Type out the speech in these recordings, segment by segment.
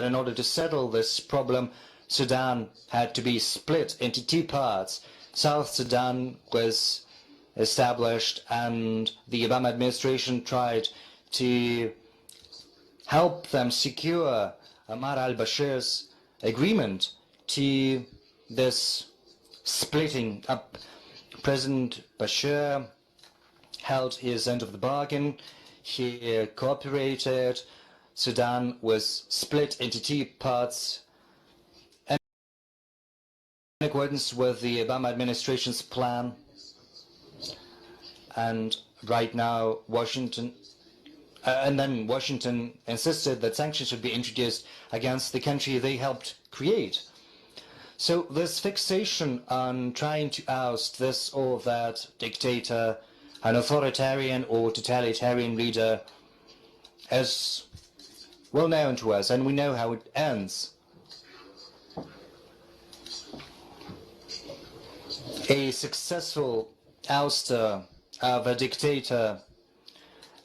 in order to settle this problem, Sudan had to be split into two parts. South Sudan was established, and the Obama administration tried to help them secure Omar al-Bashir's agreement to this splitting up. President Bashir held his end of the bargain. He cooperated. Sudan was split into two parts in accordance with the Obama administration's plan. And right now, Washington insisted that sanctions should be introduced against the country they helped create. So this fixation on trying to oust this or that dictator, an authoritarian or totalitarian leader, is well known to us, and we know how it ends. A successful ouster of a dictator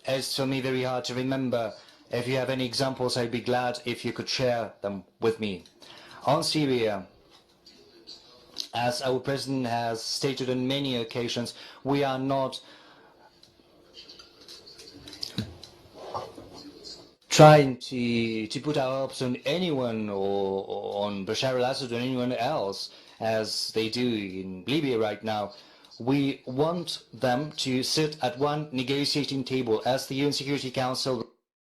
is for me very hard to remember. If you have any examples, I'd be glad if you could share them with me. On Syria, as our president has stated on many occasions, we are not trying to put our hopes on anyone or on Bashar al-Assad or anyone else, as they do in Libya right now. We want them to sit at one negotiating table. As the UN Security Council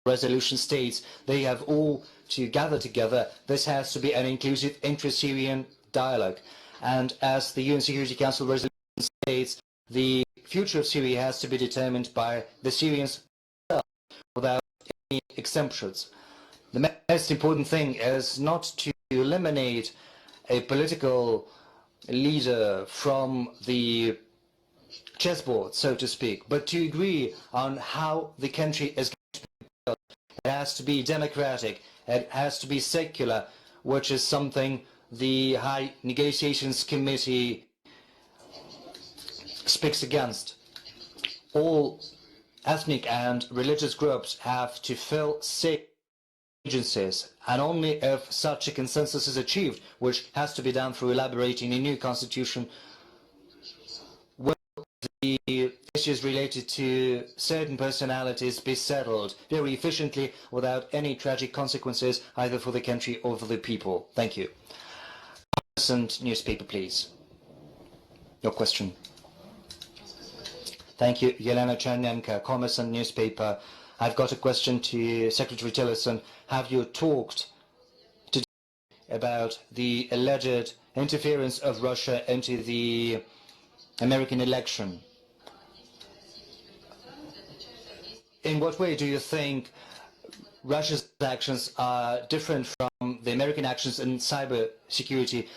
resolution states, they have all to gather together. This has to be an inclusive intra-Syrian dialogue. And as the UN Security Council resolution states, the future of Syria has to be determined by the Syrians themselves without any exemptions. The most important thing is not to eliminate a political leader from the chessboard, so to speak, but to agree on how the country is going to be built. It has to be democratic, it has to be secular, which is something the High Negotiations Committee speaks against. All ethnic and religious groups have to fill safe agencies, and only if such a consensus is achieved, which has to be done through elaborating a new constitution, will the issues related to certain personalities be settled very efficiently without any tragic consequences either for the country or for the people. Thank you. Newspaper, please. Your question. Thank you, Yelena Chernenko, Kommersant newspaper. I've got a question to Secretary Tillerson. Have you talked today about the alleged interference of Russia into the American election? In what way do you think Russia's actions are different from the American actions in cyber security?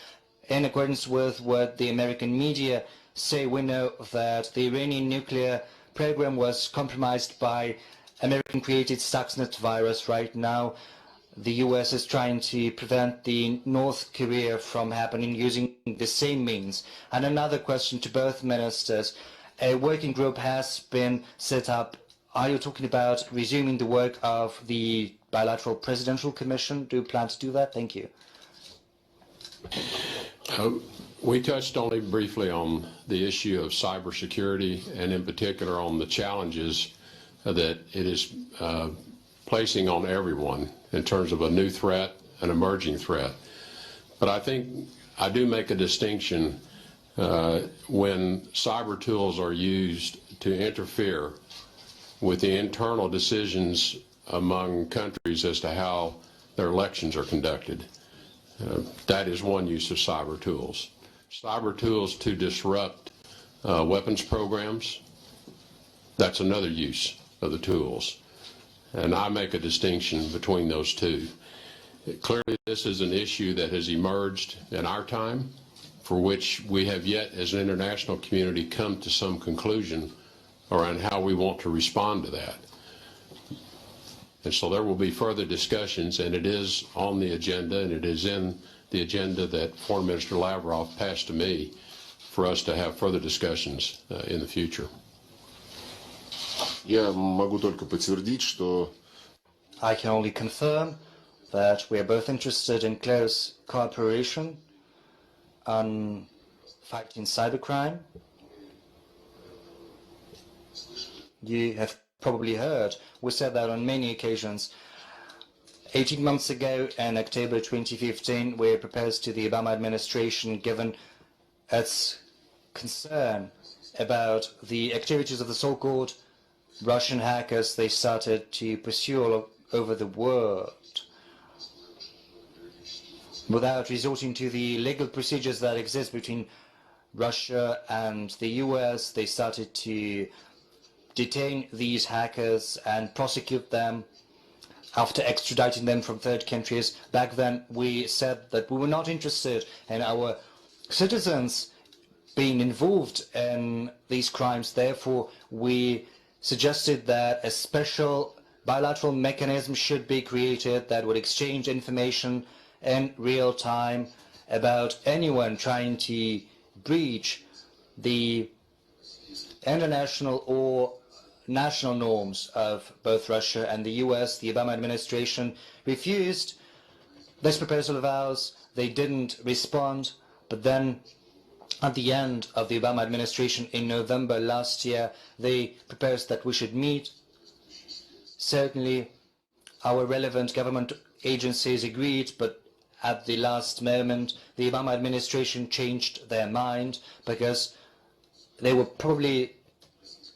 In accordance with what the American media say, we know that the Iranian nuclear program was compromised by American-created Stuxnet virus. Right now, the US is trying to prevent the North Korea from happening using the same means. And another question to both ministers. A working group has been set up. Are you talking about resuming the work of the bilateral presidential commission? Do you plan to do that? Thank you. We touched only briefly on the issue of cybersecurity, and in particular on the challenges that it is placing on everyone in terms of a new threat, an emerging threat. But I think I do make a distinction when cyber tools are used to interfere with the internal decisions among countries as to how their elections are conducted. That is one use of cyber tools. Cyber tools to disrupt weapons programs, that's another use of the tools. And I make a distinction between those two. Clearly, this is an issue that has emerged in our time, for which we have yet, as an international community, come to some conclusion around how we want to respond to that. And so there will be further discussions, and it is on the agenda, and it is in the agenda that Foreign Minister Lavrov passed to me for us to have further discussions in the future. Я могу только подтвердить, что I can only confirm that we are both interested in close cooperation on fighting cybercrime. You have probably heard we said that on many occasions. 18 months ago, in October 2015, we proposed to the Obama administration, given its concern about the activities of the so-called Russian hackers they started to pursue all over the world. Without resorting to the legal procedures that exist between Russia and the US, they started to detain these hackers and prosecute them after extraditing them from third countries. Back then, we said that we were not interested in our citizens being involved in these crimes. Therefore, we suggested that a special bilateral mechanism should be created that would exchange information in real time about anyone trying to breach the international or national norms of both Russia and the US. The Obama administration refused this proposal of ours. They didn't respond, but then at the end of the Obama administration in November last year, they proposed that we should meet. Certainly, our relevant government agencies agreed, but at the last moment, the Obama administration changed their mind because they were probably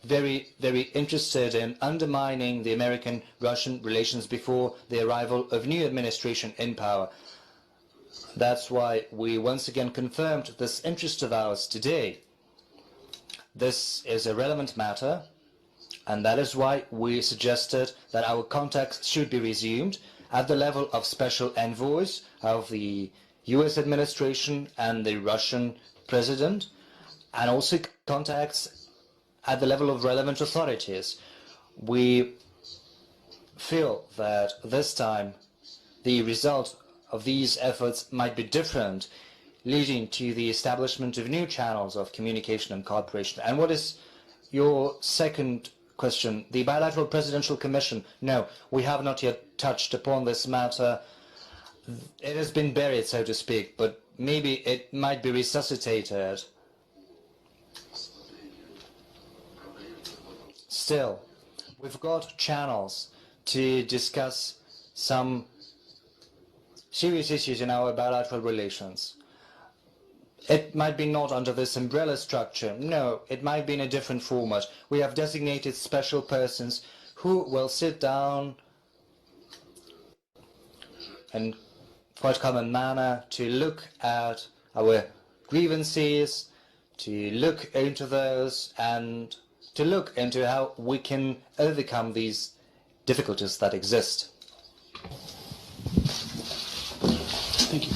very interested in undermining the American-Russian relations before the arrival of new administration in power. That's why we once again confirmed this interest of ours today. This is a relevant matter, and that is why we suggested that our contacts should be resumed at the level of special envoys of the US administration and the Russian president, and also contacts at the level of relevant authorities. We feel that this time the result of these efforts might be different, leading to the establishment of new channels of communication and cooperation. And what is your second question? The Bilateral Presidential Commission? No, we have not yet touched upon this matter. It has been buried, so to speak, but maybe it might be resuscitated. Still, we've got channels to discuss some serious issues in our bilateral relations. It might be not under this umbrella structure. No, it might be in a different format. We have designated special persons who will sit down in quite common manner to look at our grievances, to look into those, and to look into how we can overcome these difficulties that exist. Thank you.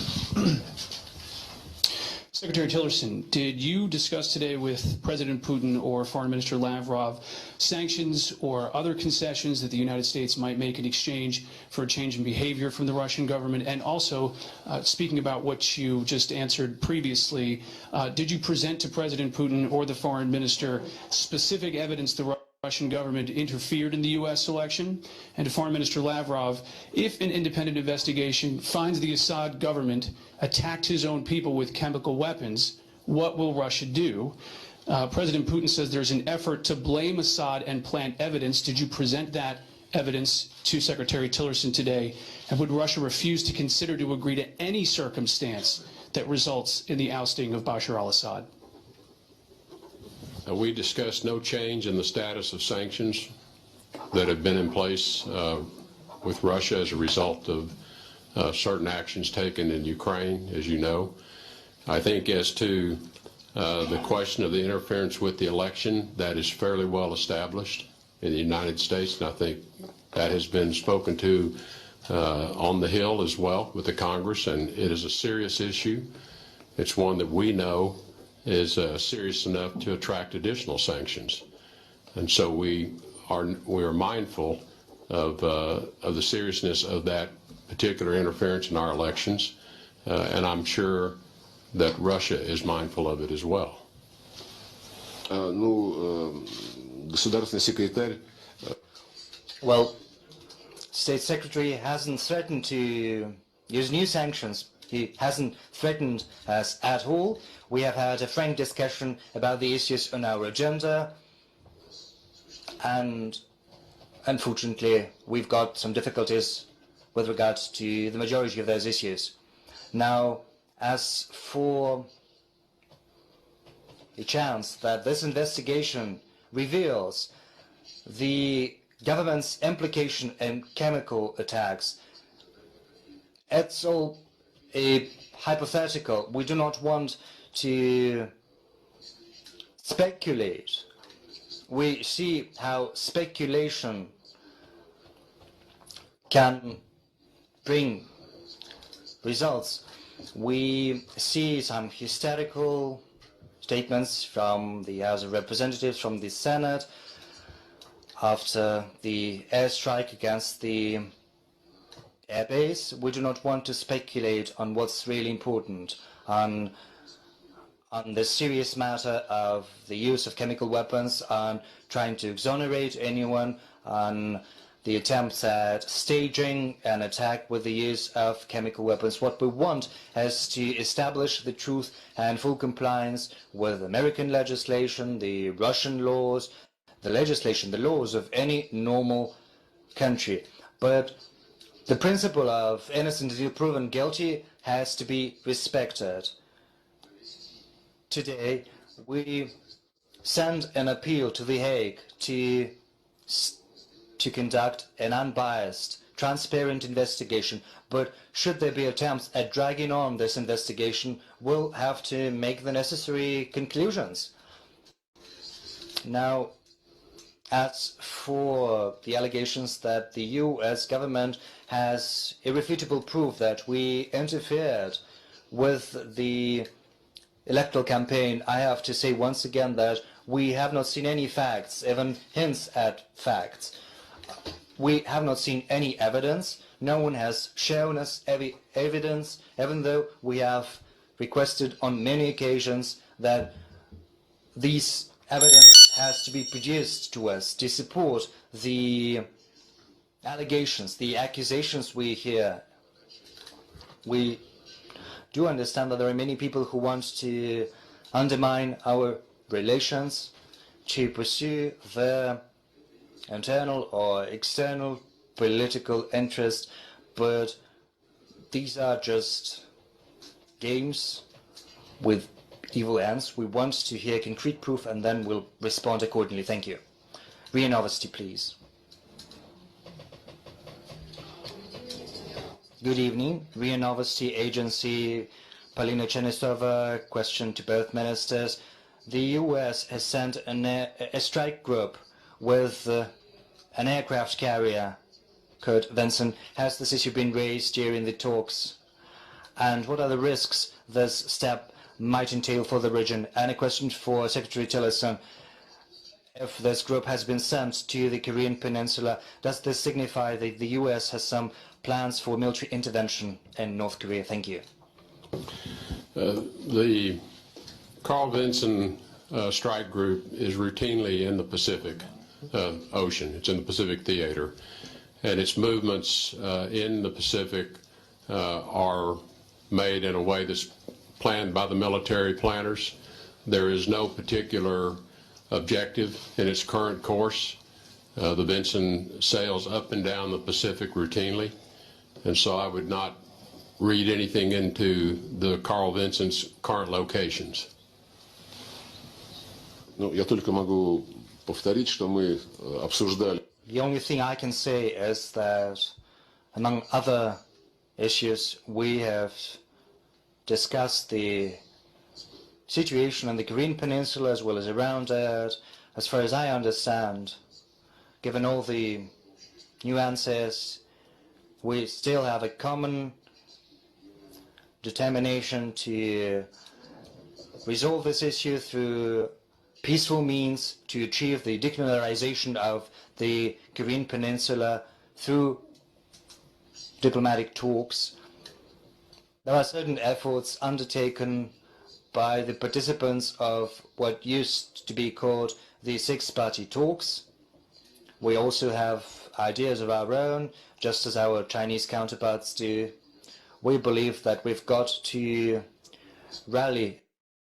Secretary Tillerson, did you discuss today with President Putin or Foreign Minister Lavrov sanctions or other concessions that the United States might make in exchange for a change in behavior from the Russian government? And also, speaking about what you just answered previously, did you present to President Putin or the Foreign Minister specific evidence the Russian government interfered in the U.S. election? And to Foreign Minister Lavrov, if an independent investigation finds the Assad government attacked his own people with chemical weapons, what will Russia do? President Putin says there's an effort to blame Assad and plant evidence. Did you present that evidence to Secretary Tillerson today? And would Russia refuse to consider to agree to any circumstance that results in the ousting of Bashar al-Assad? We discussed no change in the status of sanctions that have been in place with Russia as a result of certain actions taken in Ukraine, as you know. I think as to the question of the interference with the election, that is fairly well established in the United States, and I think that has been spoken to on the Hill as well with the Congress, and it is a serious issue. It's one that we know is serious enough to attract additional sanctions, and so we are mindful of the seriousness of that particular interference in our elections, and I'm sure that Russia is mindful of it as well. Well, State Secretary hasn't threatened to use new sanctions. He hasn't threatened us at all. We have had a frank discussion about the issues on our agenda, and unfortunately we've got some difficulties with regards to the majority of those issues. Now, as for the chance that this investigation reveals the government's implication in chemical attacks, it's all a hypothetical. We do not want to speculate. We see how speculation can bring results. We see some hysterical statements from the House of Representatives, from the Senate, after the airstrike against the airbase. We do not want to speculate on what's really important, on the serious matter of the use of chemical weapons, on trying to exonerate anyone, on the attempts at staging an attack with the use of chemical weapons. What we want is to establish the truth and full compliance with American legislation, the Russian laws, the legislation, the laws of any normal country. But the principle of innocent until proven guilty has to be respected. Today, we send an appeal to The Hague to conduct an unbiased, transparent investigation. But should there be attempts at dragging on this investigation, we'll have to make the necessary conclusions. Now, as for the allegations that the US government has irrefutable proof that we interfered with the electoral campaign, I have to say once again that we have not seen any facts, even hints at facts. We have not seen any evidence. No one has shown us any evidence, even though we have requested on many occasions that these evidence has to be produced to us to support the allegations, the accusations we hear. We do understand that there are many people who want to undermine our relations, to pursue their internal or external political interests, but these are just games with evil ends. We want to hear concrete proof, and then we'll respond accordingly. Thank you. RIA Novosti, please. Good evening. RIA Novosti agency, Polina Chenisova. Question to both ministers. The US has sent a strike group with an aircraft carrier. Kurt Vinson, has this issue been raised during the talks? And what are the risks this step might entail for the region? And a question for Secretary Tillerson. If this group has been sent to the Korean Peninsula, does this signify that the US has some plans for military intervention in North Korea? Thank you. The Carl Vinson strike group is routinely in the Pacific Ocean. It's in the Pacific Theater. And its movements in the Pacific are made in a way that's planned by the military planners. There is no particular objective in its current course. The Vinson sails up and down the Pacific routinely, and so I would not read anything into the Carl Vinson's current locations. Ну, я только могу повторить, что мы обсуждали. The only thing I can say is that, among other issues, we have discussed the situation on the Korean Peninsula as well as around it. As far as I understand, given all the nuances, we still have a common determination to resolve this issue through peaceful means, to achieve the denuclearization of the Korean Peninsula through diplomatic talks. There are certain efforts undertaken by the participants of what used to be called the six-party talks. We also have ideas of our own, just as our Chinese counterparts do. We believe that we've got to rally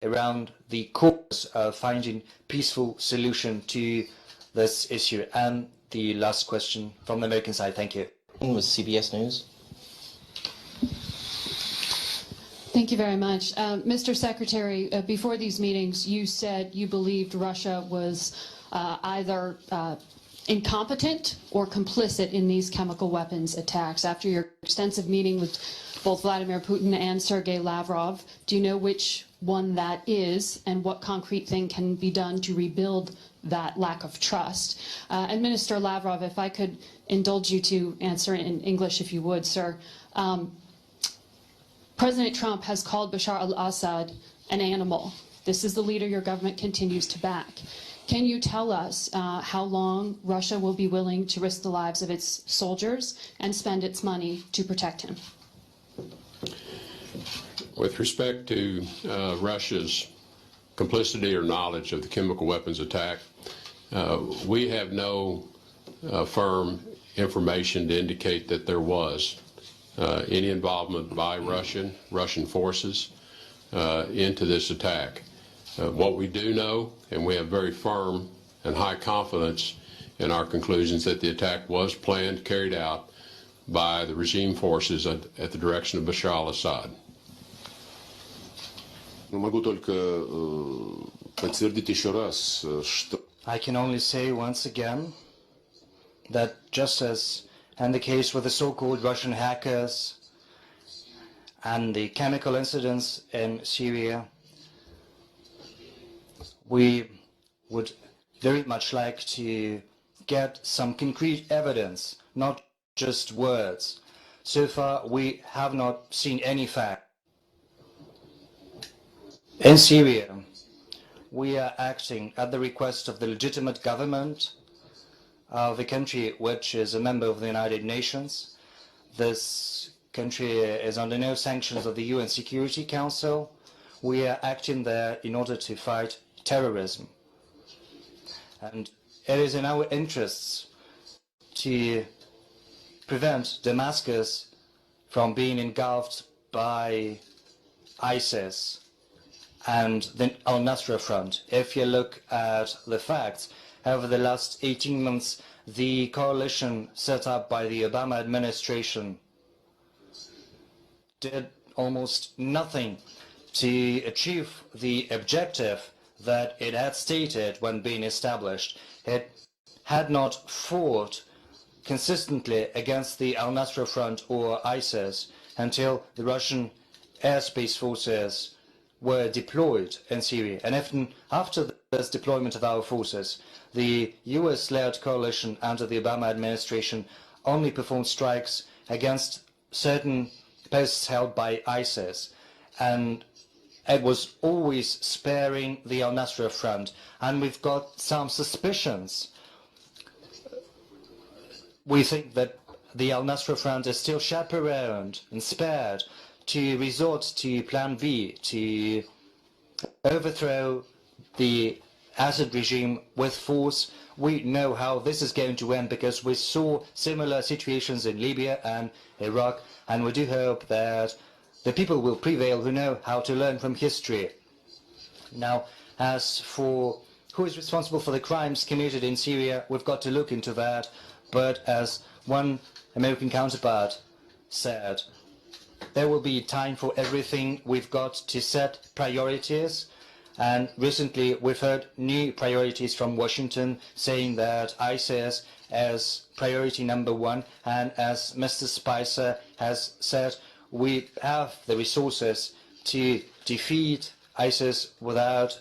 around the cause of finding peaceful solution to this issue. And the last question from the American side. Thank you. With CBS News. Thank you very much. Mr. Secretary, before these meetings, you said you believed Russia was either incompetent or complicit in these chemical weapons attacks. After your extensive meeting with both Vladimir Putin and Sergei Lavrov, do you know which one that is and what concrete thing can be done to rebuild that lack of trust? And Minister Lavrov, if I could indulge you to answer in English, if you would, sir. President Trump has called Bashar al-Assad an animal. This is the leader your government continues to back. Can you tell us how long Russia will be willing to risk the lives of its soldiers and spend its money to protect him? With respect to Russia's complicity or knowledge of the chemical weapons attack, we have no firm information to indicate that there was any involvement by Russian forces into this attack. What we do know, and we have very firm and high confidence in our conclusions, that the attack was planned, carried out by the regime forces at the direction of Bashar al-Assad. Могу только подтвердить еще раз, что... I can only say once again that just as in the case with the so-called Russian hackers and the chemical incidents in Syria, we would very much like to get some concrete evidence, not just words. So far, we have not seen any fact. In Syria, we are acting at the request of the legitimate government of a country which is a member of the United Nations. This country is under no sanctions of the UN Security Council. We are acting there in order to fight terrorism. And it is in our interests to prevent Damascus from being engulfed by ISIS and the al-Nusra Front. If you look at the facts, over the last 18 months, the coalition set up by the Obama administration did almost nothing to achieve the objective that it had stated when being established. It had not fought consistently against the al-Nusra Front or ISIS until the Russian airspace forces were deployed in Syria. And even after this deployment of our forces, the US-led coalition under the Obama administration only performed strikes against certain posts held by ISIS. And it was always sparing the al-Nusra Front. And we've got some suspicions. We think that the al-Nusra Front is still chaperoned and spared to resort to Plan B, to overthrow the Assad regime with force. We know how this is going to end because we saw similar situations in Libya and Iraq, and we do hope that the people will prevail who know how to learn from history. Now, as for who is responsible for the crimes committed in Syria, we've got to look into that, but as one American counterpart said, there will be time for everything. We've got to set priorities. And recently we've heard new priorities from Washington saying that ISIS is priority number one. And as Mr. Spicer has said, we have the resources to defeat ISIS without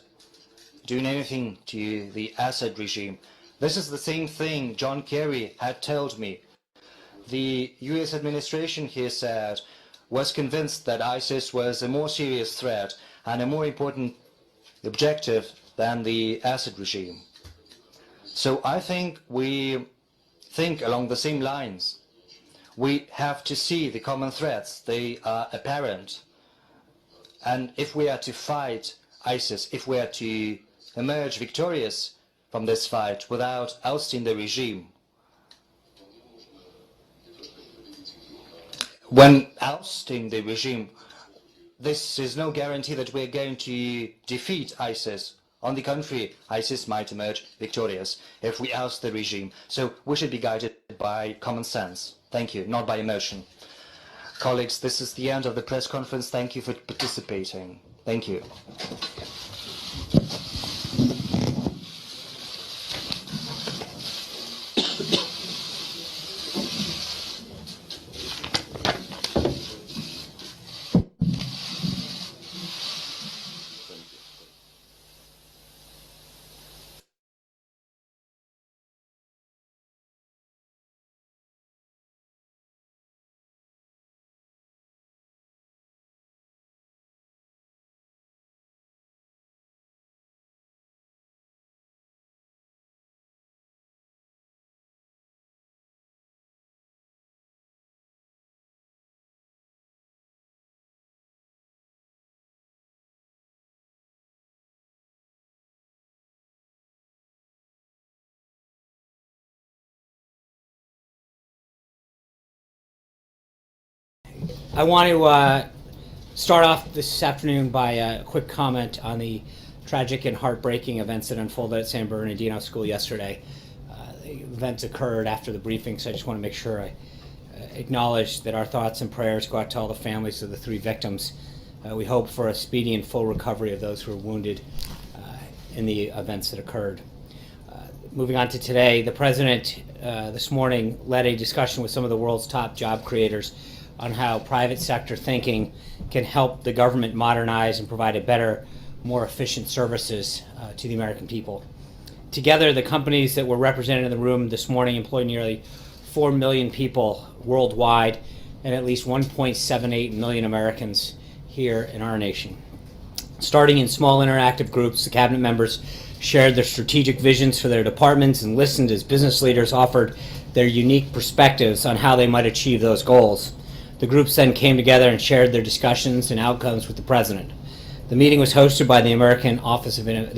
doing anything to the Assad regime. This is the same thing John Kerry had told me. The US administration, he said, was convinced that ISIS was a more serious threat and a more important objective than the Assad regime. So I think we think along the same lines. We have to see the common threats. They are apparent. And if we are to fight ISIS, if we are to emerge victorious from this fight without ousting the regime, when ousting the regime, this is no guarantee that we're going to defeat ISIS. On the contrary, ISIS might emerge victorious if we oust the regime. So we should be guided by common sense. Thank you, not by emotion. Colleagues, this is the end of the press conference. Thank you for participating. Thank you. I want to start off this afternoon by a quick comment on the tragic and heartbreaking events that unfolded at San Bernardino School yesterday. The events occurred after the briefing, so I just want to make sure I acknowledge that our thoughts and prayers go out to all the families of the 3 victims. We hope for a speedy and full recovery of those who were wounded in the events that occurred. Moving on to today, the President this morning led a discussion with some of the world's top job creators on how private sector thinking can help the government modernize and provide a better, more efficient services to the American people. Together, the companies that were represented in the room this morning employ nearly 4 million people worldwide and at least 1.78 million Americans here in our nation. Starting in small interactive groups, the cabinet members shared their strategic visions for their departments and listened as business leaders offered their unique perspectives on how they might achieve those goals. The groups then came together and shared their discussions and outcomes with the President. The meeting was hosted by the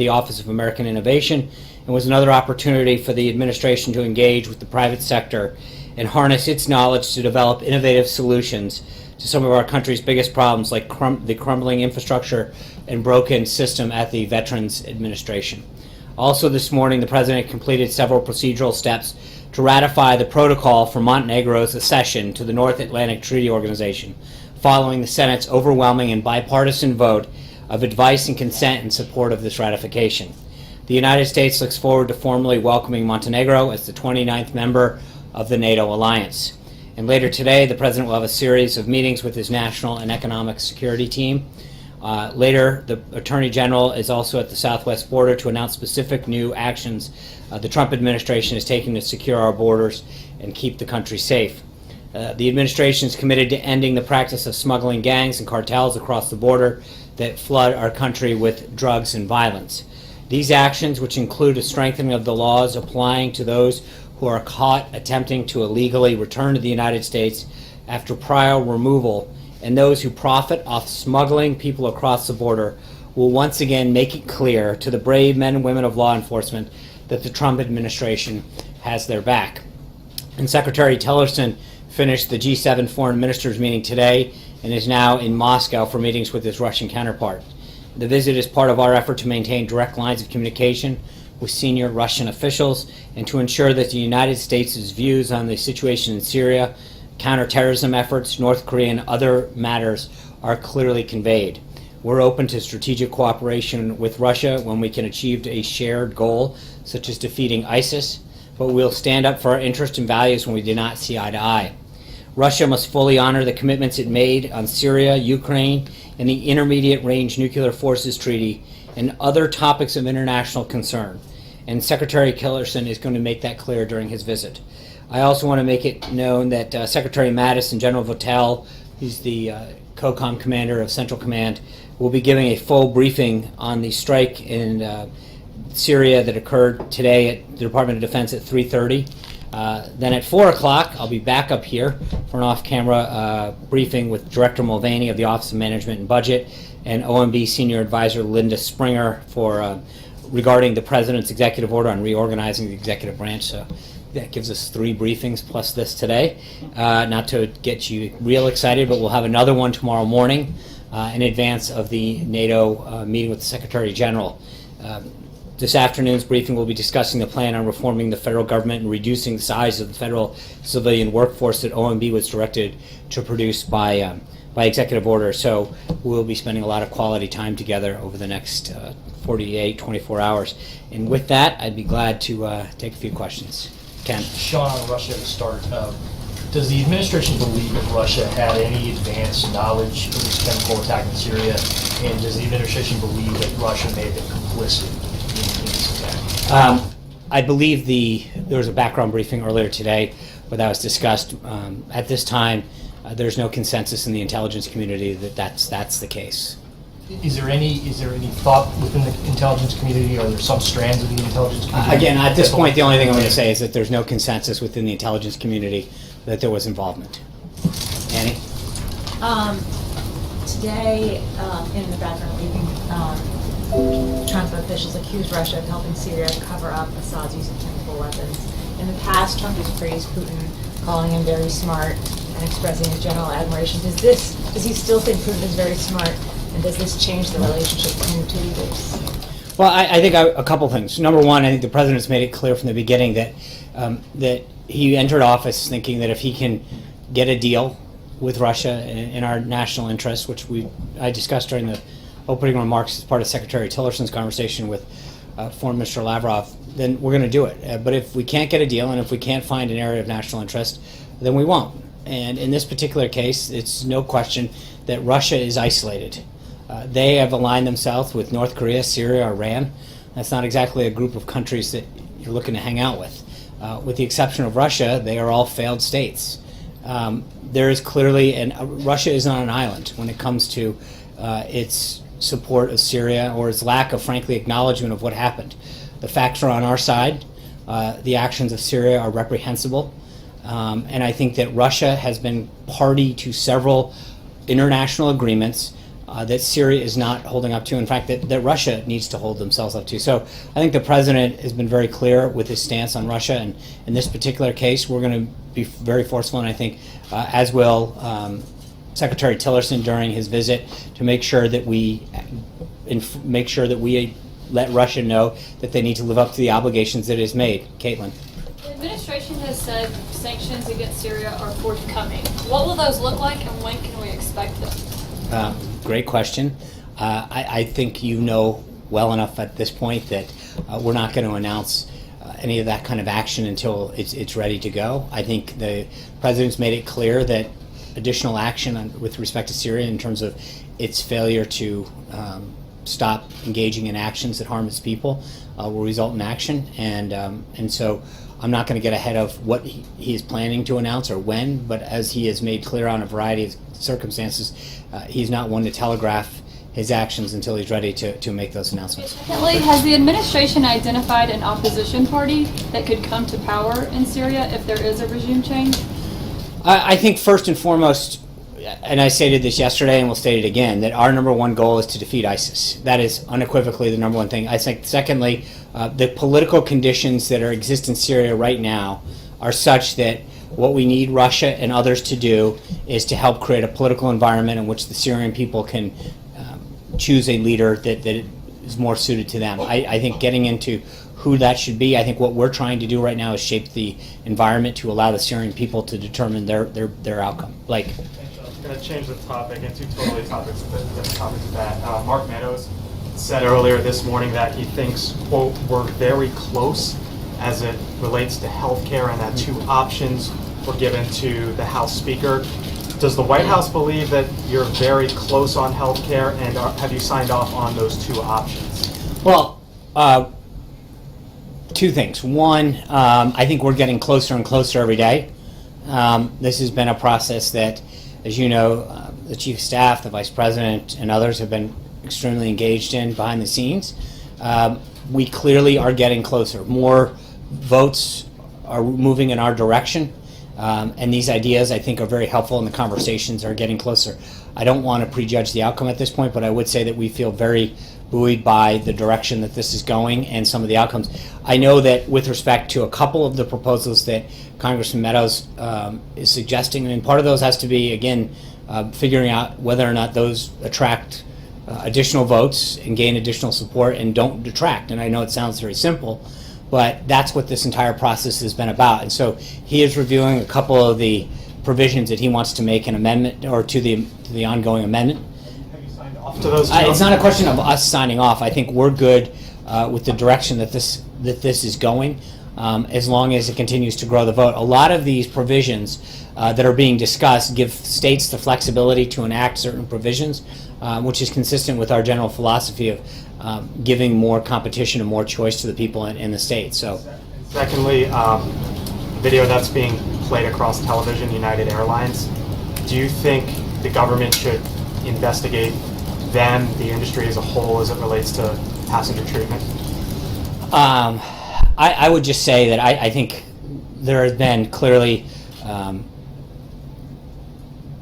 Office of American Innovation and was another opportunity for the administration to engage with the private sector and harness its knowledge to develop innovative solutions to some of our country's biggest problems, like the crumbling infrastructure and broken system at the Veterans Administration. Also this morning, the President completed several procedural steps to ratify the protocol for Montenegro's accession to the North Atlantic Treaty Organization, following the Senate's overwhelming and bipartisan vote of advice and consent in support of this ratification. The United States looks forward to formally welcoming Montenegro as the 29th member of the NATO alliance. And later today, the President will have a series of meetings with his national and economic security team. Later, the Attorney General is also at the southwest border to announce specific new actions the Trump administration is taking to secure our borders and keep the country safe. The administration is committed to ending the practice of smuggling gangs and cartels across the border that flood our country with drugs and violence. These actions, which include a strengthening of the laws applying to those who are caught attempting to illegally return to the United States after prior removal, and those who profit off smuggling people across the border, will once again make it clear to the brave men and women of law enforcement that the Trump administration has their back. And Secretary Tillerson finished the G7 foreign ministers meeting today and is now in Moscow for meetings with his Russian counterpart. The visit is part of our effort to maintain direct lines of communication with senior Russian officials and to ensure that the United States' views on the situation in Syria, counterterrorism efforts, North Korea, and other matters are clearly conveyed. We're open to strategic cooperation with Russia when we can achieve a shared goal, such as defeating ISIS, but we'll stand up for our interests and values when we do not see eye to eye. Russia must fully honor the commitments it made on Syria, Ukraine, and the Intermediate Range Nuclear Forces Treaty and other topics of international concern. And Secretary Tillerson is going to make that clear during his visit. I also want to make it known that Secretary Mattis and General Votel, who's the COCOM commander of Central Command, will be giving a full briefing on the strike in Syria that occurred today at the Department of Defense at 3:30. Then at 4 o'clock, I'll be back up here for an off-camera briefing with Director Mulvaney of the Office of Management and Budget and OMB Senior Advisor Linda Springer for regarding the President's executive order on reorganizing the executive branch. So That gives us 3 briefings plus this today. Not to get you real excited, but we'll have another one tomorrow morning in advance of the NATO meeting with the Secretary General. This afternoon's briefing will be discussing the plan on reforming the federal government and reducing the size of the federal civilian workforce that OMB was directed to produce by executive order. So we'll be spending a lot of quality time together over the next 24 hours. And with that, I'd be glad to take a few questions. Ken. Sean, on Russia to start. Does the administration believe that Russia had any advanced knowledge of this chemical attack in Syria? And does the administration believe that Russia may have been complicit in this attack? I believe there was a background briefing earlier today where that was discussed. At this time, there's no consensus in the intelligence community that that's the case. Is there any thought within the intelligence community, or are there some strands of the intelligence community? Again, at this point, the only thing I'm going to say is that there's no consensus within the intelligence community that there was involvement. Annie? Today, in the background briefing, Trump officials accused Russia of helping Syria cover up Assad's use of chemical weapons. In the past, Trump has praised Putin, calling him very smart and expressing his general admiration. Does he still think Putin is very smart? And does this change the relationship between the two leaders? Well, I think a couple things. Number one, I think the president's made it clear from the beginning that that he entered office thinking that if he can get a deal with Russia in our national interests, which I discussed during the opening remarks as part of Secretary Tillerson's conversation with Foreign Minister Lavrov, then we're going to do it. But if we can't get a deal and if we can't find an area of national interest, then we won't. And in this particular case, it's no question that Russia is isolated. They have aligned themselves with North Korea, Syria, Iran. That's not exactly a group of countries that you're looking to hang out with. With the exception of Russia, they are all failed states. There is clearly, and Russia is on an island when it comes to its support of Syria or its lack of, frankly, acknowledgement of what happened. The facts are on our side. The actions of Syria are reprehensible. And I think that Russia has been party to several international agreements that Syria is not holding up to, in fact, that Russia needs to hold themselves up to. So I think the president has been very clear with his stance on Russia, and in this particular case, we're going to be very forceful, and I think, as will Secretary Tillerson during his visit, to make sure that we let Russia know that they need to live up to the obligations that it has made. Caitlin. The administration has said sanctions against Syria are forthcoming. What will those look like, and when can we expect them? Great question. I think you know well enough at this point that we're not going to announce any of that kind of action until it's ready to go. I think the president's made it clear that additional action with respect to Syria in terms of its failure to stop engaging in actions that harm its people will result in action. And so I'm not going to get ahead of what he is planning to announce or when, but as he has made clear on a variety of circumstances, he's not one to telegraph his actions until he's ready to make those announcements. Secondly, has the administration identified an opposition party that could come to power in Syria if there is a regime change? I think first and foremost, and I stated this yesterday and we'll state it again, that our number one goal is to defeat ISIS. That is unequivocally the number one thing. I think secondly, the political conditions that exist in Syria right now are such that what we need Russia and others to do is to help create a political environment in which the Syrian people can choose a leader that is more suited to them. I think getting into who that should be, I think what we're trying to do right now is shape the environment to allow the Syrian people to determine their outcome. Blake. I'm going to change the topic and two totally topics of that. Mark Meadows said earlier this morning that he thinks, quote, we're very close as it relates to health care, and that two options were given to the House Speaker. Does the White House believe that you're very close on health care, and have you signed off on those two options? Well, two things. One, I think we're getting closer and closer every day. This has been a process that, as you know, the Chief of Staff, the Vice President, and others have been extremely engaged in behind the scenes. We clearly are getting closer. More votes are moving in our direction. And these ideas, I think, are very helpful, and the conversations are getting closer. I don't want to prejudge the outcome at this point, but I would say that we feel very buoyed by the direction that this is going and some of the outcomes. I know that with respect to a couple of the proposals that Congressman Meadows is suggesting, and part of those has to be, again, figuring out whether or not those attract additional votes and gain additional support and don't detract. And I know it sounds very simple, but that's what this entire process has been about. And so he is reviewing a couple of the provisions that he wants to make an amendment or to the ongoing amendment. Have you signed off to those? It's not a question of us signing off. I think we're good with the direction that this is going, as long as it continues to grow the vote. A lot of these provisions that are being discussed give states the flexibility to enact certain provisions, which is consistent with our general philosophy of giving more competition and more choice to the people in the states. So, secondly, video that's being played across television, United Airlines. Do you think the government should investigate them, the industry as a whole, as it relates to passenger treatment? I would just say that I think there has been clearly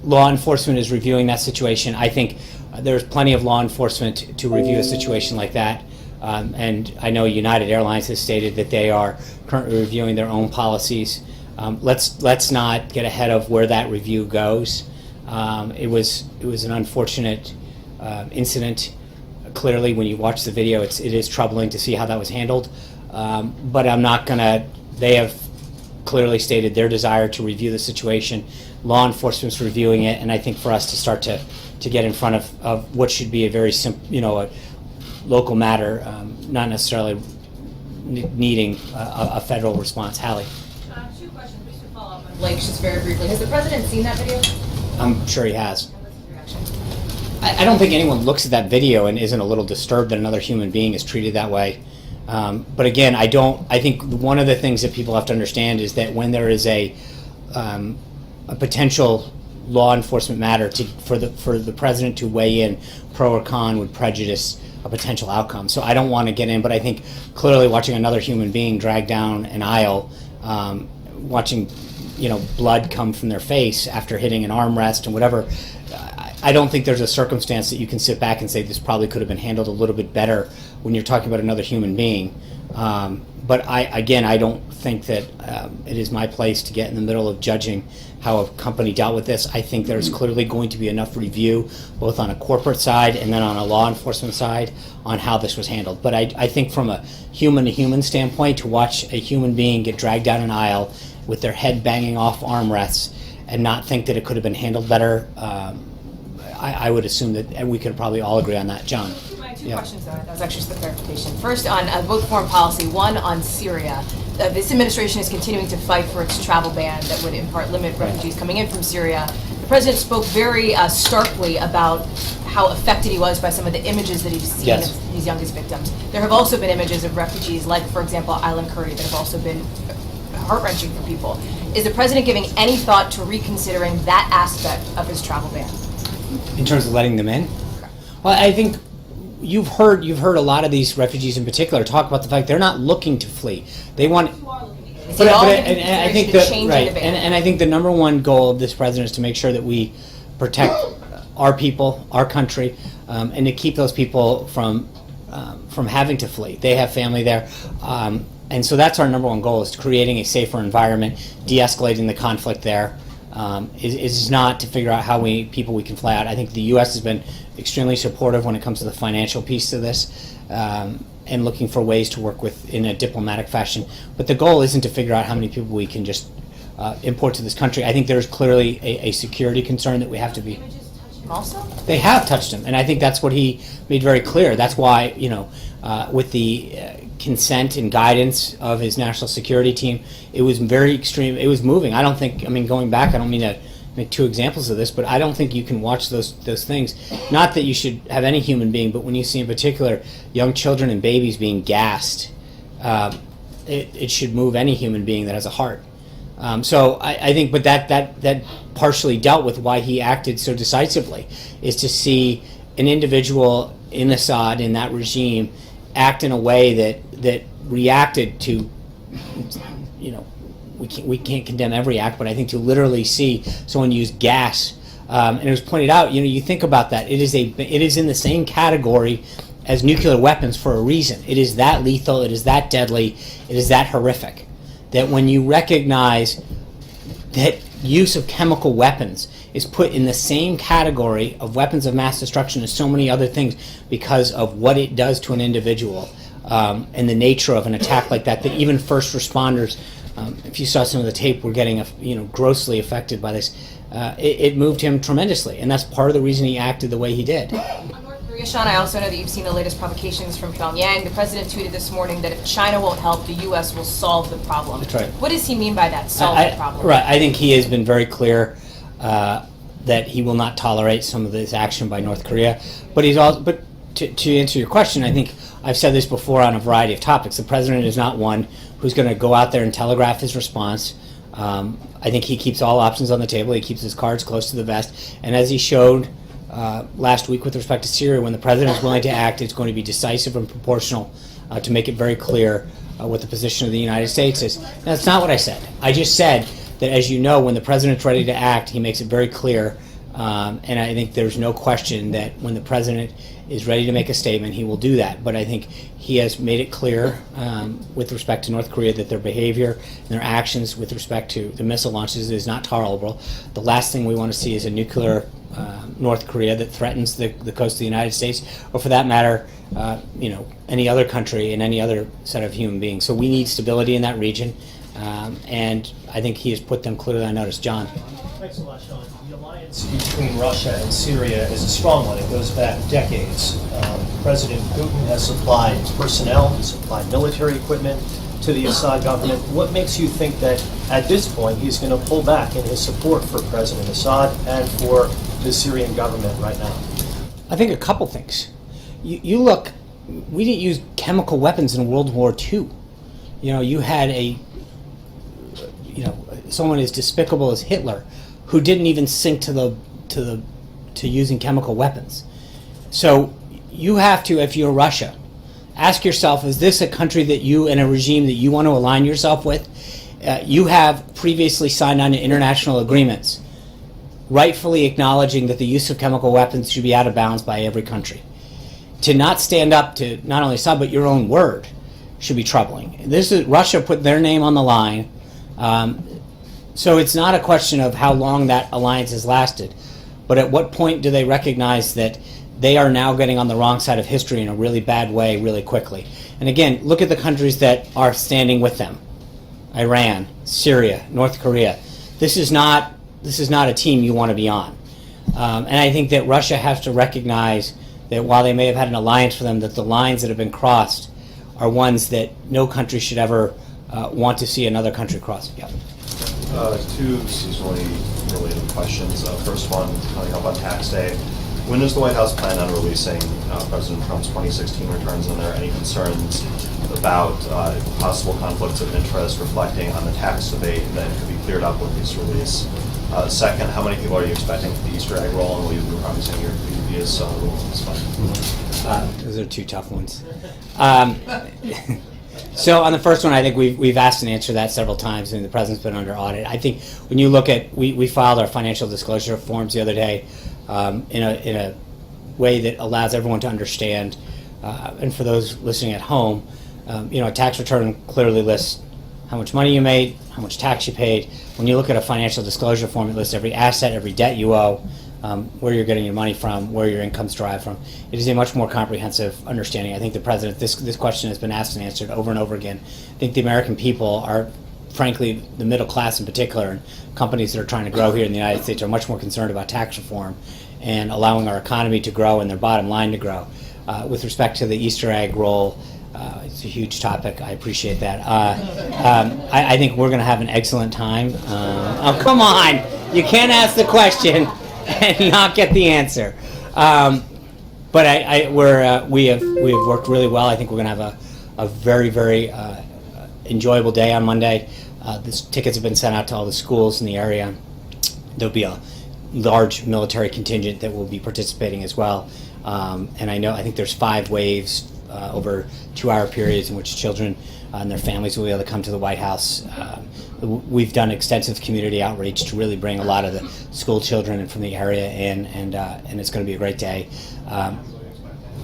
law enforcement is reviewing that situation. I think there's plenty of law enforcement to review a situation like that. And I know United Airlines has stated that they are currently reviewing their own policies. Let's not get ahead of where that review goes. It was an unfortunate incident. Clearly, when you watch the video, it is troubling to see how that was handled. But I'm not gonna. They have clearly stated their desire to review the situation. Law enforcement's reviewing it, and I think for us to start to get in front of what should be a very simple, a local matter, not necessarily needing a federal response. Hallie. 2 questions, just to follow up on Blake's just very briefly. Has the president seen that video? I'm sure he has. I don't think anyone looks at that video and isn't a little disturbed that another human being is treated that way. But again, I think one of the things that people have to understand is that when there is a potential law enforcement matter for the president to weigh in pro or con would prejudice a potential outcome. So I don't want to get in, but I think clearly watching another human being drag down an aisle, watching blood come from their face after hitting an armrest and whatever, I don't think there's a circumstance that you can sit back and say this probably could have been handled a little bit better when you're talking about another human being. But I don't think that it is my place to get in the middle of judging how a company dealt with this. I think there's clearly going to be enough review, both on a corporate side and then on a law enforcement side, on how this was handled. But I think from a human-to-human standpoint, to watch a human being get dragged down an aisle with their head banging off armrests and not think that it could have been handled better, I would assume that we could probably all agree on that. John. Two questions, though. That was actually just the clarification. First, on both foreign policy, one on Syria. This administration is continuing to fight for its travel ban that would in part limit refugees coming in from Syria. The president spoke very starkly about how affected he was by some of the images that he's seen of these youngest victims. There have also been images of refugees, like, for example, Island Curry, that have also been heart-wrenching for people. Is the president giving any thought to reconsidering that aspect of his travel ban? In terms of letting them in? Well, I think you've heard a lot of these refugees in particular talk about the fact they're not looking to flee. They want. But I think and I think the number one goal of this president is to make sure that we protect our people, our country, and to keep those people from having to flee. They have family there. And so that's our number one goal, is creating a safer environment, de-escalating the conflict there. Is not to figure out how we can fly out. I think the U.S. has been extremely supportive when it comes to the financial piece of this, and looking for ways to work with in a diplomatic fashion. But the goal isn't to figure out how many people we can just import to this country. I think there's clearly a security concern that we have to be. Also? They have touched him, and I think that's what he made very clear. That's why, with the consent and guidance of his national security team, it was very extreme. It was moving. Going back, I don't mean to make two examples of this, but I don't think you can watch those things. Not that you should have any human being, but when you see in particular young children and babies being gassed, it should move any human being that has a heart. So I think, but that partially dealt with why he acted so decisively, is to see an individual in Assad, in that regime, act in a way that reacted to, we can't condemn every act, but I think to literally see someone use gas, and it was pointed out, you think about that, it is in the same category as nuclear weapons for a reason. It is that lethal, it is that deadly, it is that horrific, that when you recognize that use of chemical weapons is put in the same category of weapons of mass destruction as so many other things because of what it does to an individual, and the nature of an attack like that, that even first responders, if you saw some of the tape, were getting grossly affected by this. It moved him tremendously, and that's part of the reason he acted the way he did. On North Korea, Sean, I also know that you've seen the latest provocations from Pyongyang. The president tweeted this morning that if China won't help, the U.S. will solve the problem. That's right. What does he mean by that, solve the problem? Right. I think he has been very clear that he will not tolerate some of this action by North Korea. But he's also, but to answer your question, I think I've said this before on a variety of topics. The president is not one who's going to go out there and telegraph his response. I think he keeps all options on the table. He keeps his cards close to the vest. And as he showed last week with respect to Syria, when the president is willing to act, it's going to be decisive and proportional to make it very clear what the position of the United States is. That's not what I said. I just said that, as you know, when the president's ready to act, he makes it very clear. And I think there's no question that when the president is ready to make a statement, he will do that. But I think he has made it clear with respect to North Korea that their behavior and their actions with respect to the missile launches is not tolerable. The last thing we want to see is a nuclear North Korea that threatens the coast of the United States, or for that matter, any other country and any other set of human beings. So we need stability in that region, and I think he has put them clearly on notice. John. Thanks a lot, Sean. The alliance between Russia and Syria is a strong one. It goes back decades. President Putin has supplied personnel, he's supplied military equipment to the Assad government. What makes you think that at this point he's going to pull back in his support for President Assad and for the Syrian government right now? I think a couple things. You look, we didn't use chemical weapons in World War II. You had someone as despicable as Hitler, who didn't even sink to using chemical weapons. So you have to, if you're Russia, ask yourself: is this a country that you, and a regime that you want to align yourself with? You have previously signed on to international agreements, rightfully acknowledging that the use of chemical weapons should be out of bounds by every country. To not stand up to not only Assad but your own word should be troubling. This is Russia put their name on the line. So it's not a question of how long that alliance has lasted, but at what point do they recognize that they are now getting on the wrong side of history in a really bad way really quickly? And again, look at the countries that are standing with them: Iran, Syria, North Korea. This is not a team you want to be on. And I think that Russia has to recognize that while they may have had an alliance for them, that the lines that have been crossed are ones that no country should ever want to see another country cross. Yeah. Two seasonally related questions. First one, coming up on tax day. When does the White House plan on releasing President Trump's 2016 returns? And are there any concerns about possible conflicts of interest reflecting on the tax debate that could be cleared up with this release? Second, how many people are you expecting for the Easter egg roll, and will you be promising your previous rules this fine? Those are two tough ones. So on the first one, I think we've asked and answered that several times, and the president's been under audit. I think when you look at, we filed our financial disclosure forms the other day in a way that allows everyone to understand, and for those listening at home, a tax return clearly lists how much money you made, how much tax you paid. When you look at a financial disclosure form, it lists every asset, every debt you owe, where you're getting your money from, where your income's derived from. It is a much more comprehensive understanding. I think the president, this question has been asked and answered over and over again. I think the American people are, frankly, the middle class in particular, and companies that are trying to grow here in the United States are much more concerned about tax reform and allowing our economy to grow and their bottom line to grow. With respect to the Easter egg roll, it's a huge topic. I appreciate that. I think we're going to have an excellent time. Oh, come on! You can't ask the question and not get the answer. But we have worked really well. I think we're going to have a very, very enjoyable day on Monday. The tickets have been sent out to all the schools in the area. There'll be a large military contingent that will be participating as well. And I think there's 5 waves over 2-hour periods in which children and their families will be able to come to the White House. We've done extensive community outreach to really bring a lot of the school children from the area in, and it's going to be a great day.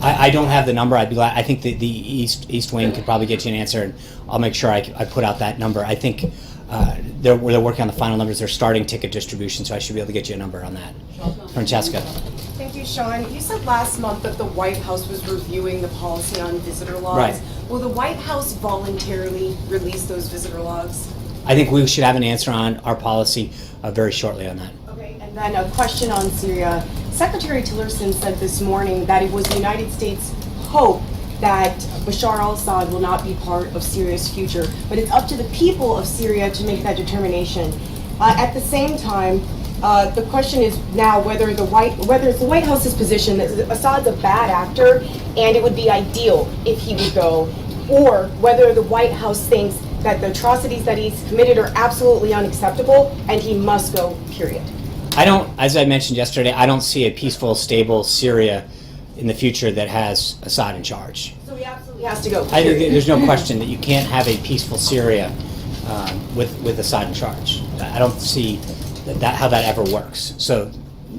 I don't have the number. I'd be glad. I think the East Wing could probably get you an answer, and I'll make sure I put out that number. I think they're working on the final numbers. They're starting ticket distribution, so I should be able to get you a number on that. Francesca. Thank you, Sean. You said last month that the White House was reviewing the policy on visitor logs. Right. Will the White House voluntarily release those visitor logs? I think we should have an answer on our policy very shortly on that. Okay, and then a question on Syria. Secretary Tillerson said this morning that it was the United States' hope that Bashar al-Assad will not be part of Syria's future, but it's up to the people of Syria to make that determination. At the same time, the question is now whether it's the White House's position that Assad's a bad actor and it would be ideal if he would go, or whether the White House thinks that the atrocities that he's committed are absolutely unacceptable and he must go, period. I don't, as I mentioned yesterday, I don't see a peaceful, stable Syria in the future that has Assad in charge. So he absolutely has to go, I think period. there's no question that you can't have a peaceful Syria with Assad in charge. I don't see how that ever works. So,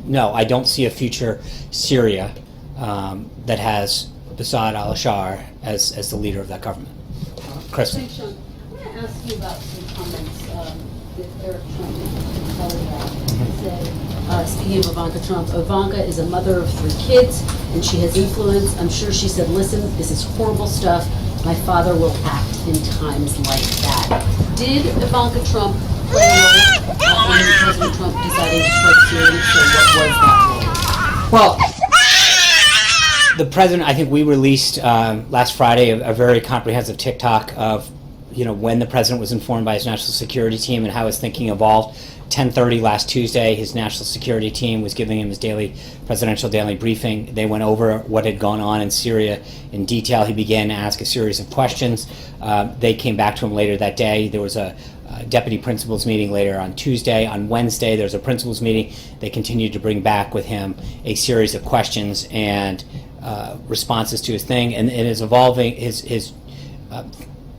no, I don't see a future Syria that has Assad al-Bashar as the leader of that government. Kristen. Thanks, Sean. I want to ask you about some comments that Eric Trump said. Speaking of Ivanka Trump, Ivanka is a mother of 3 kids, and she has influence. I'm sure she said, listen, this is horrible stuff. My father will act in times like that. Did Ivanka Trump play a role in President Trump deciding to strike Syria? So what was that role? Well, the president, I think we released last Friday a very comprehensive TikTok of, when the president was informed by his national security team and how his thinking evolved. 10:30 last Tuesday, his national security team was giving him his presidential daily briefing. They went over what had gone on in Syria in detail. He began to ask a series of questions. They came back to him later that day. There was a deputy principals meeting later on Tuesday. On Wednesday, there was a principals meeting. They continued to bring back with him a series of questions and responses to his thing, and it is evolving. His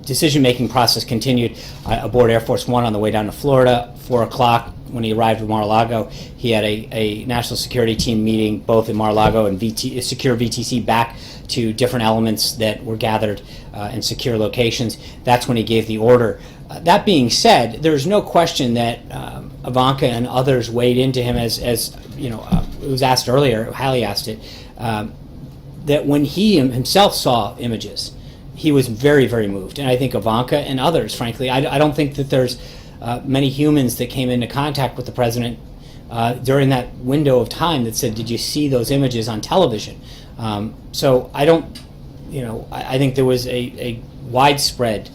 decision-making process continued aboard Air Force One on the way down to Florida. 4 o'clock when he arrived at Mar-a-Lago, he had a national security team meeting both in Mar-a-Lago and secure VTC back to different elements that were gathered in secure locations. That's when he gave the order. That being said, there's no question that Ivanka and others weighed into him, as it was asked earlier, Hallie asked it, that when he himself saw images, he was very, very moved. And I think Ivanka and others, frankly, I don't think that there's many humans that came into contact with the president during that window of time that said, did you see those images on television? So I don't, I think there was a widespread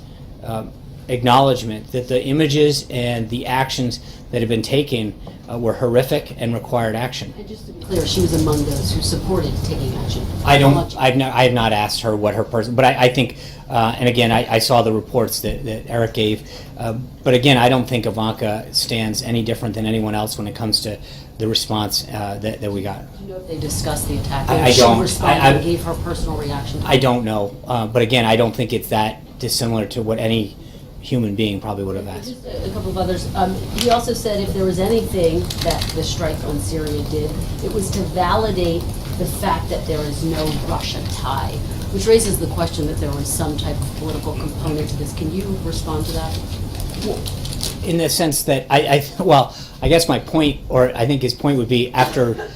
acknowledgement that the images and the actions that have been taken were horrific and required action. And just to be clear, she was among those who supported taking action. I have not asked her what her person, but I think, and again, I saw the reports that Eric gave, but again, I don't think Ivanka stands any different than anyone else when it comes to the response that we got. Do you know if they discussed the attack? I don't. She responded and gave her personal reaction. I don't know, but again, I don't think it's that dissimilar to what any human being probably would have asked. Just a couple of others. He also said if there was anything that the strike on Syria did, it was to validate the fact that there is no Russia tie, which raises the question that there was some type of political component to this. Can you respond to that? In the sense that I guess my point, or I think his point would be, after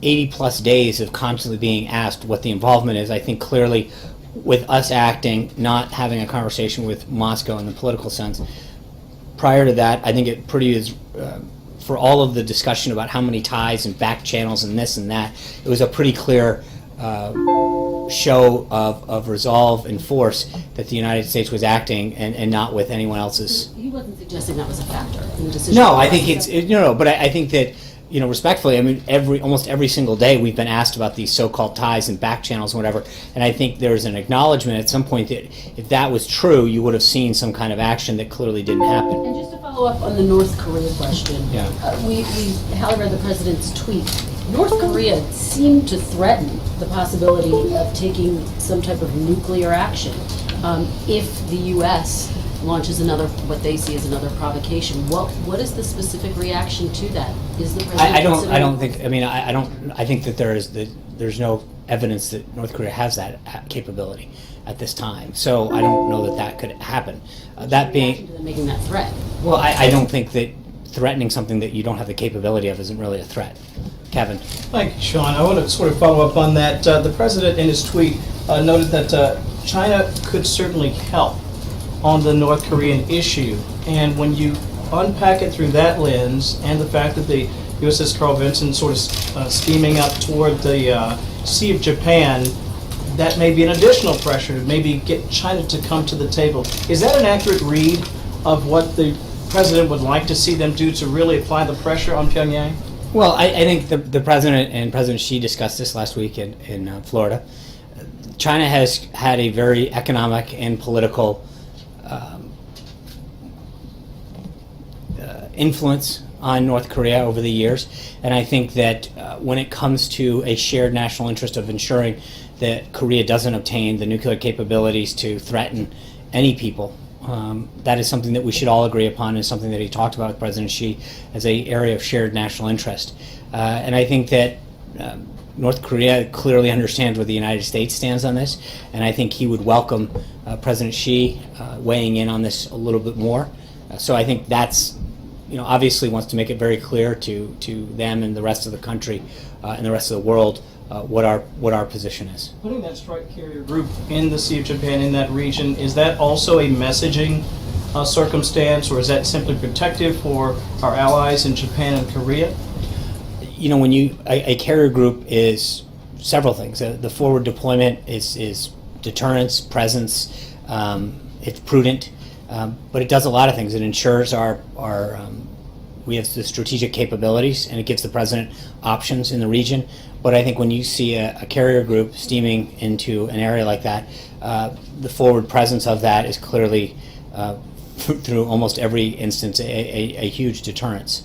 80 plus days of constantly being asked what the involvement is, I think clearly with us acting, not having a conversation with Moscow in the political sense. Prior to that, I think it pretty is, for all of the discussion about how many ties and back channels and this and that, it was a pretty clear show of resolve and force that the United States was acting and not with anyone else's. He wasn't suggesting that was a factor in the decision. No, I think but I think that, respectfully, I mean, almost every single day we've been asked about these so-called ties and back channels and whatever, and I think there's an acknowledgement at some point that if that was true, you would have seen some kind of action that clearly didn't happen. And just to follow up on the North Korea question, Hallie read the president's tweet. North Korea seemed to threaten the possibility of taking some type of nuclear action if the U.S. launches another, what they see as another provocation. What is the specific reaction to that? Is the president I don't think, I mean, I think that there's no evidence that North Korea has that capability at this time. So I don't know that that could happen. That being, making that threat. well, I don't think that threatening something that you don't have the capability of isn't really a threat. Kevin. Thank you, Sean. I want to sort of follow up on that. The president in his tweet noted that China could certainly help on the North Korean issue. And when you unpack it through that lens and the fact that the USS Carl Vinson sort of steaming up toward the Sea of Japan, that may be an additional pressure to maybe get China to come to the table. Is that an accurate read of what the president would like to see them do to really apply the pressure on Pyongyang? Well, I think the president and President Xi discussed this last week in Florida. China has had a very economic and political influence on North Korea over the years, and I think that when it comes to a shared national interest of ensuring that Korea doesn't obtain the nuclear capabilities to threaten any people, that is something that we should all agree upon, and something that he talked about with President Xi as an area of shared national interest. And I think that North Korea clearly understands where the United States stands on this, and I think he would welcome President Xi weighing in on this a little bit more. So I think that's, obviously wants to make it very clear to them and the rest of the country and the rest of the world what our position is. Putting that strike carrier group in the Sea of Japan, in that region, is that also a messaging circumstance, or is that simply protective for our allies in Japan and Korea? When a carrier group is several things. The forward deployment is deterrence, presence, it's prudent, but it does a lot of things. It ensures we have the strategic capabilities, and it gives the president options in the region. But I think when you see a carrier group steaming into an area like that, the forward presence of that is clearly, through almost every instance, a huge deterrence.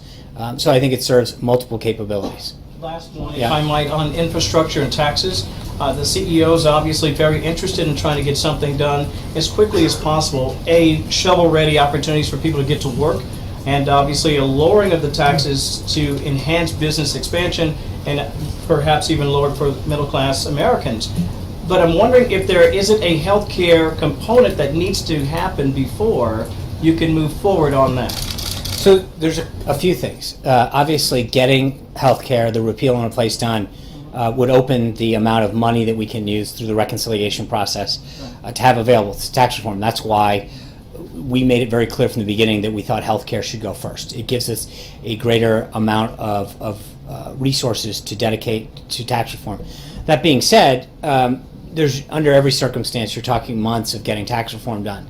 So I think it serves multiple capabilities. Last one, if I might, on infrastructure and taxes. The CEO is obviously very interested in trying to get something done as quickly as possible. Shovel-ready opportunities for people to get to work, and obviously a lowering of the taxes to enhance business expansion, and perhaps even lowered for middle-class Americans. But I'm wondering if there isn't a healthcare component that needs to happen before you can move forward on that. So there's a few things. Obviously, getting healthcare, the repeal and replace done, would open the amount of money that we can use through the reconciliation process to have available to tax reform. That's why we made it very clear from the beginning that we thought healthcare should go first. It gives us a greater amount of resources to dedicate to tax reform. That being said, there's under every circumstance you're talking months of getting tax reform done.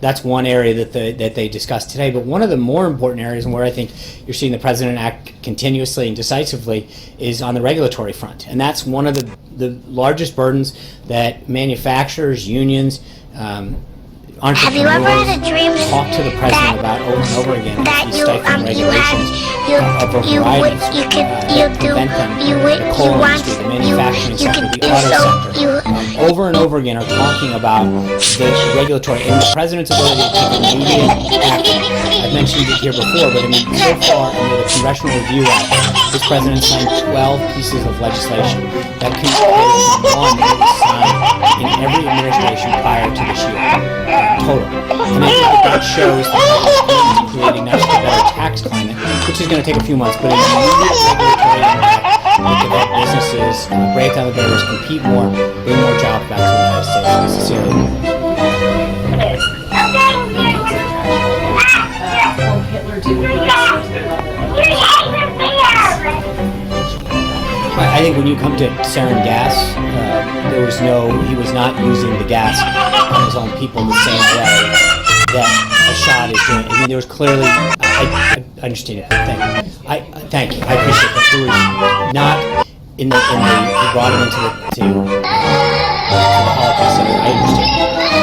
That's one area that they discussed today. But one of the more important areas, and where I think you're seeing the president act continuously and decisively, is on the regulatory front. And that's one of the largest burdens that manufacturers, unions, Have you ever had a dream talk to the president about over and over again that these stifling regulations of a you variety you could you do you would the you coal want industry, the manufacturing you sector, could the do auto so sector, you over and over again are talking about the regulatory and the president's ability to take immediate action. I've mentioned it here before, but I mean, so far under the Congressional Review Act, this president signed 12 pieces of legislation that compared to one that was signed in every administration prior to this year. Total. And I think that shows that he's committed to creating not just a better tax climate, which is going to take a few months, but an immediate regulatory impact that can help businesses break down the barriers, compete more, bring more jobs back to the United States. This is Syria. I think when you come to sarin gas, he was not using the gas on his own people the same way that Assad is doing. I mean, there was clearly, I understand it. Thank you. I appreciate that. There was not he brought him into the Holocaust Center. I understand.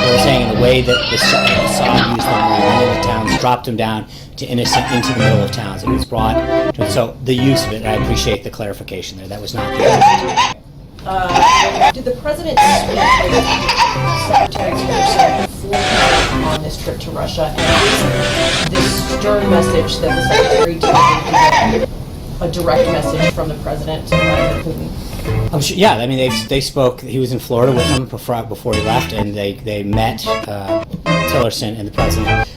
But I'm saying in the way that Assad used them when he went into towns, dropped them down to innocent into the middle of towns, and it was brought. So the use of it, I appreciate the clarification there. That was not the intent. Did the president speak with Secretary Tillerson before on this trip to Russia, and this stern message that the Secretary delivered a direct message from the President to Vladimir Putin? I'm sure, yeah, I mean, they spoke. He was in Florida with them before he left, and they met Tillerson and the President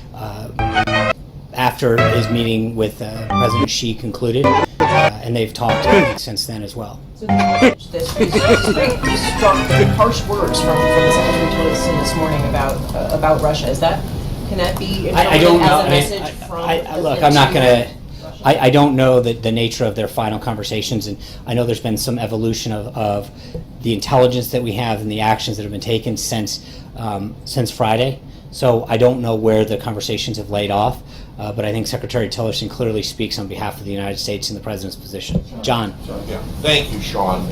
after his meeting with President Xi concluded, and they've talked since then as well. So this pretty strong, harsh words from the Secretary Tillerson this morning about Russia. Can that be I don't know. as a message from Look, I'm not going to. I don't know the nature of their final conversations, and I know there's been some evolution of the intelligence that we have and the actions that have been taken since Friday. So I don't know where the conversations have laid off, but I think Secretary Tillerson clearly speaks on behalf of the United States in the President's position. John. Yeah. Thank you, Sean.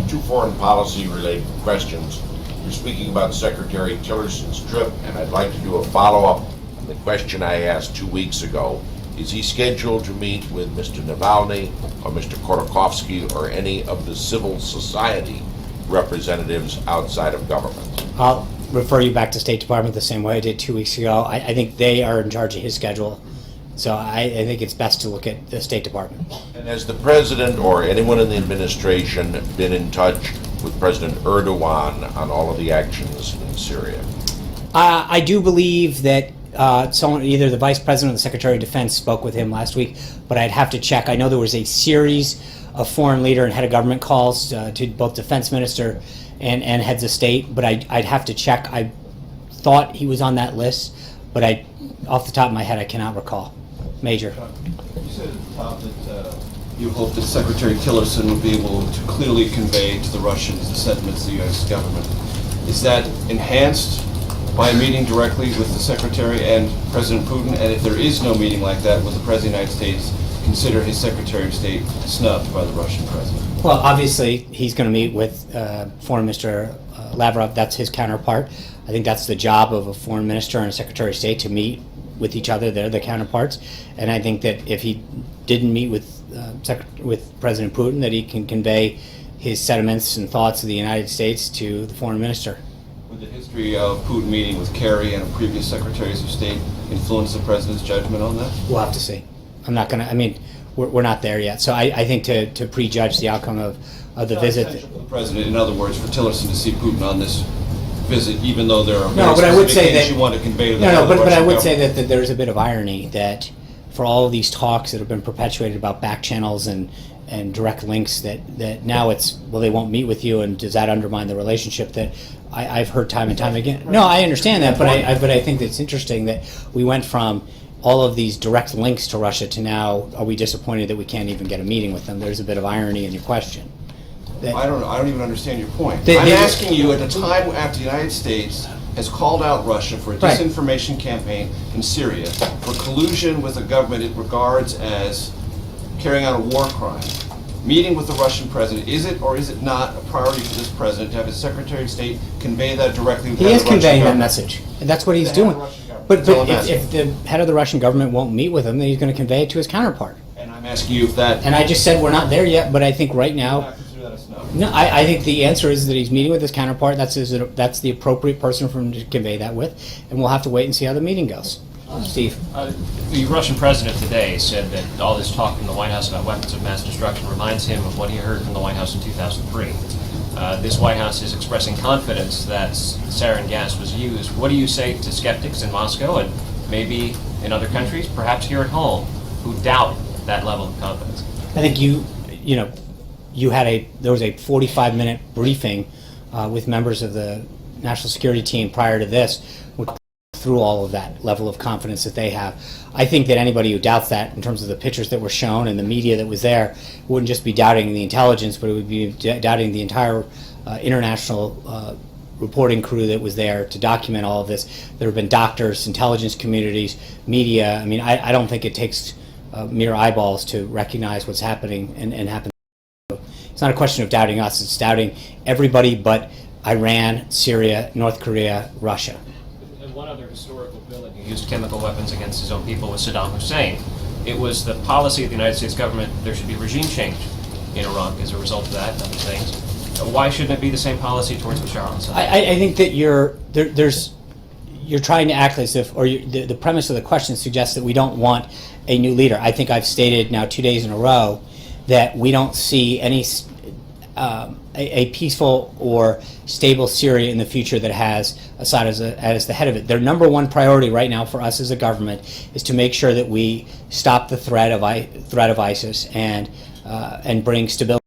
Two foreign policy related questions. You're speaking about Secretary Tillerson's trip, and I'd like to do a follow-up on the question I asked 2 weeks ago. Is he scheduled to meet with Mr. Navalny or Mr. Khodorkovsky or any of the civil society representatives outside of government? I'll refer you back to State Department the same way I did 2 weeks ago. I think they are in charge of his schedule. So I think it's best to look at the State Department. And has the President or anyone in the administration been in touch with President Erdogan on all of the actions in Syria? I do believe that someone, either the Vice President or the Secretary of Defense, spoke with him last week, but I'd have to check. I know there was a series of foreign leader and head of government calls to both Defense Minister and heads of state, but I'd have to check. I thought he was on that list, but off the top of my head, I cannot recall. Major. You said at the top that you hope that Secretary Tillerson will be able to clearly convey to the Russians the sentiments of the U.S. government. Is that enhanced by a meeting directly with the Secretary and President Putin? And if there is no meeting like that, will the President of the United States consider his Secretary of State snubbed by the Russian President? Well, obviously, he's going to meet with Foreign Minister Lavrov. That's his counterpart. I think that's the job of a Foreign Minister and a Secretary of State, to meet with each other. They're the counterparts. And I think that if he didn't meet with President Putin, that he can convey his sentiments and thoughts of the United States to the Foreign Minister. Would the history of Putin meeting with Kerry and previous Secretaries of State influence the President's judgment on that? We'll have to see. I'm not going to, I mean, we're not there yet. So I think to prejudge the outcome of the visit. The President, in other words, for Tillerson to see Putin on this visit, even though there are no, but I would say that you want to convey to the but I would say that there's a bit of irony that for all of these talks that have been perpetuated about back channels and direct links, that now it's, well, they won't meet with you, and does that undermine the relationship that I've heard time and time again? No, I understand that, but I think it's interesting that we went from all of these direct links to Russia to now, are we disappointed that we can't even get a meeting with them? There's a bit of irony in your question. I don't even understand your point. I'm asking you, at a time after the United States has called out Russia for a disinformation campaign in Syria, for collusion with a government it regards as carrying out a war crime, meeting with the Russian president, is it or is it not a priority for this president to have his Secretary of State convey that directly with the He is conveying that government? message, and that's what he's doing. But if the head of the Russian government won't meet with him, then he's going to convey it to his counterpart. And I'm asking you if that... And I just said we're not there yet, but I think right now... No, I think the answer is that he's meeting with his counterpart. That's the appropriate person for him to convey that with, and we'll have to wait and see how the meeting goes. Steve. The Russian president today said that all this talk in the White House about weapons of mass destruction reminds him of what he heard from the White House in 2003. This White House is expressing confidence that sarin gas was used. What do you say to skeptics in Moscow and maybe in other countries, perhaps here at home, who doubt that level of confidence? I think there was a 45-minute briefing with members of the national security team prior to this, which through all of that level of confidence that they have. I think that anybody who doubts that, in terms of the pictures that were shown and the media that was there, wouldn't just be doubting the intelligence, but it would be doubting the entire international reporting crew that was there to document all of this. There have been doctors, intelligence communities, media. I mean, I don't think it takes mere eyeballs to recognize what's happening and happen. It's not a question of doubting us, it's doubting everybody but Iran, Syria, North Korea, Russia. And one other historical villain who used chemical weapons against his own people was Saddam Hussein. It was the policy of the United States government there should be regime change in Iraq as a result of that and other things. Why shouldn't it be the same policy towards Bashar al-Assad? I think that you're trying to act as if, or the premise of the question suggests that we don't want a new leader. I think I've stated now 2 days in a row that we don't see any a peaceful or stable Syria in the future that has Assad as the head of it. Their number one priority right now for us as a government is to make sure that we stop the threat of ISIS and bring stability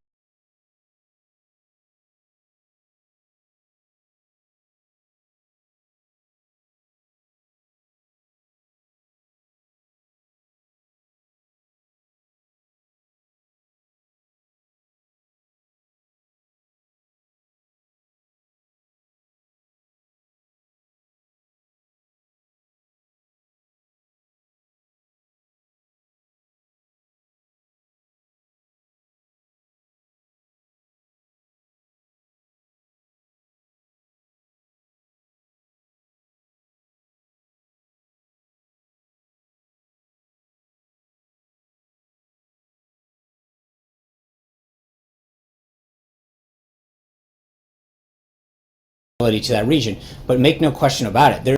to that region. But make no question about it,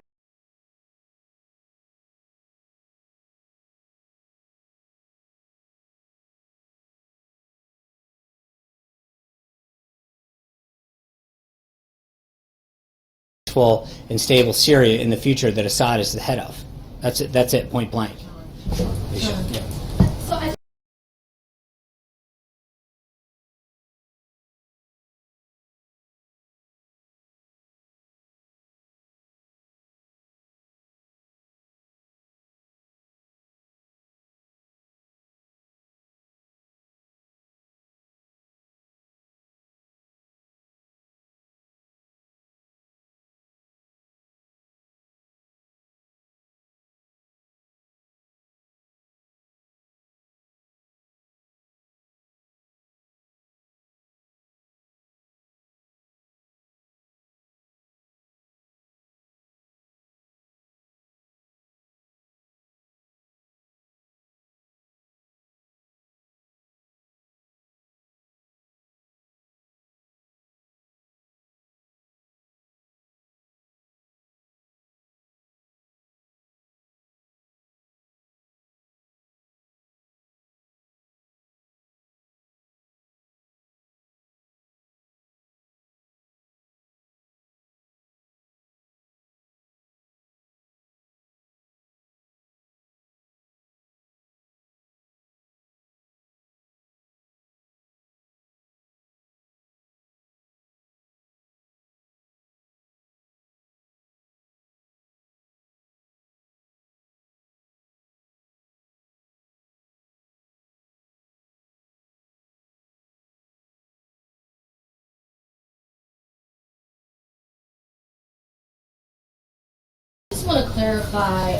and stable Syria in the future that Assad is the head of. That's it. That's it. Point blank. Yeah. So I just want to clarify,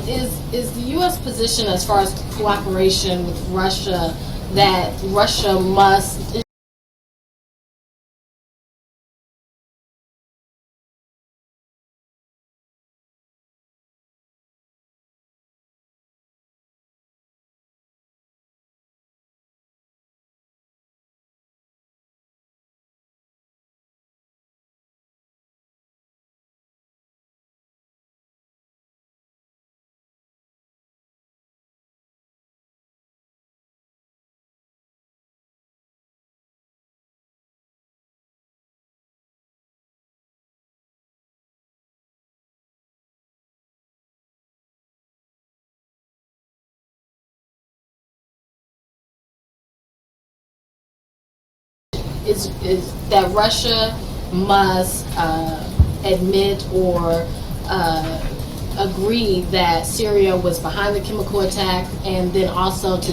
is the U.S. position as far as cooperation with Russia that Russia must is that Russia must admit or agree that Syria was behind the chemical attack, and then also to